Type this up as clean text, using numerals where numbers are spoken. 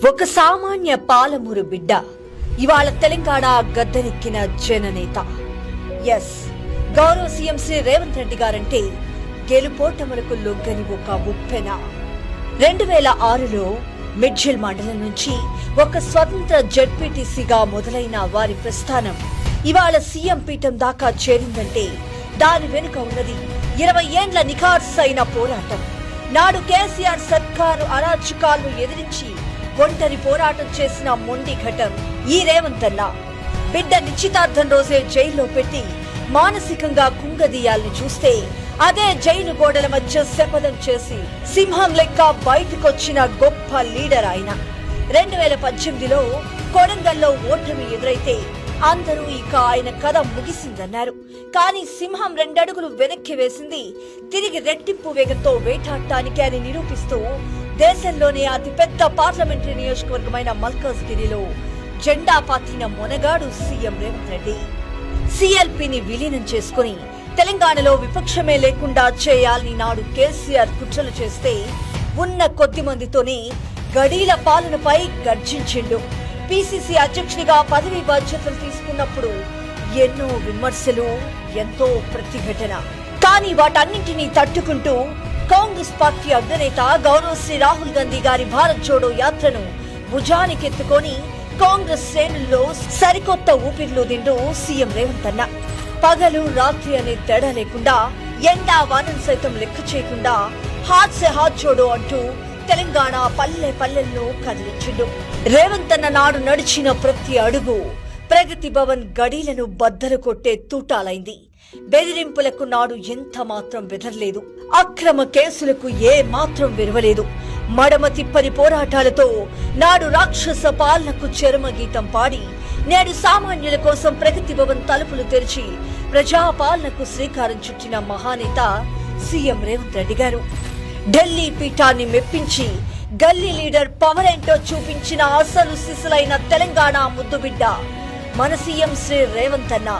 ఒక సామాన్య పాలమూరు బిడ్డ ఇవాళ తెలంగాణ గద్దెనెక్కిన జననేత. ఎస్, గౌరవ సీఎం శ్రీ రేవంత్ రెడ్డి గారంటే గెలుపోటములకు లొంగని ఒక ఉప్పెన. 2006లో మిడ్జిల్ మండలం నుంచి ఒక స్వతంత్ర జెడ్పీటీసీగా మొదలైన వారి ప్రస్థానం ఇవాళ సీఎం పీఠం దాకా చేరిందంటే దాని వెనుక ఉన్నది 20 ఏండ్ల నిఖార్సైన పోరాటం. నాడు కేసీఆర్ సర్కారు అరాచకాలను ఎదిరించి ఒంటరి పోరాటం చేసిన మొండి ఘటం ఈ రేవంత్ అన్న. బిడ్డ నిశ్చితార్థం రోజే జైల్లో పెట్టి మానసికంగా కుంగదీయాలని చూస్తే అదే జైలు గోడల మధ్య శపథం చేసి సింహం లెక్క బయటకొచ్చిన గొప్ప లీడర్ ఆయన. 2018లో కొడంగల్లో ఓటమి ఎదురైతే అందరూ ఇక ఆయన కథ ముగిసిందన్నారు. కానీ సింహం 2 అడుగులు వెనక్కి వేసింది తిరిగి రెట్టింపు వేగంతో వేటాడటానికి అని నిరూపిస్తూ దేశంలోనే అతిపెద్ద పార్లమెంటరీ నియోజకవర్గమైన మల్కాజ్గిరిలో జెండా పాతిన మొనగాడు సీఎం రేవంత్ రెడ్డి. సీఎల్పీని విలీనం చేసుకుని తెలంగాణలో విపక్షమే లేకుండా చేయాలని నాడు కేసీఆర్ కుట్రలు చేస్తే ఉన్న కొద్ది మందితోనే గడీల పాలనపై గర్జించిండు. పీసీసీ అధ్యక్షుడిగా పదవి బాధ్యతలు తీసుకున్నప్పుడు ఎన్నో విమర్శలు, ఎంతో ప్రతిఘటన. కానీ వాటన్నింటినీ తట్టుకుంటూ కాంగ్రెస్ పార్టీ అగ్రనేత గౌరవ శ్రీ రాహుల్ గాంధీ గారి భారత్ జోడో యాత్రను భుజానికెత్తుకొని కాంగ్రెస్ శ్రేణుల్లో సరికొత్త ఊపిరిలో దిండు సీఎం రేవంత్ అన్న. పగలు రాత్రి అనే తేడా లేకుండా ఎండా వానను సైతం లెక్క చేయకుండా హాత్ సే హాత్ జోడో అంటూ తెలంగాణ పల్లె పల్లెల్లో కదిలించిండు. రేవంత్ అన్న నాడు నడిచిన ప్రతి అడుగు ప్రగతి భవన్ గడీలను బద్దలు కొట్టే తూటాలైంది. బెదిరింపులకు నాడు ఎంత మాత్రం బెదరలేదు. అక్రమ కేసులకు ఏ మాత్రం విరవలేదు. మడమ తిప్పని పోరాటాలతో నాడు రాక్షస పాలనకు చరమగీతం పాడి నేడు సామాన్యుల కోసం ప్రగతి భవన్ తలుపులు తెరిచి ప్రజాపాలనకు శ్రీకారం చుట్టిన మహానేత సీఎం రేవంత్ రెడ్డి గారు. ఢిల్లీ పీఠాన్ని మెప్పించి గల్లీ లీడర్ పవర్ ఏంటో చూపించిన అసలు సిసలైన తెలంగాణ ముద్దుబిడ్డ మన సీఎం శ్రీ రేవంత్ అన్న.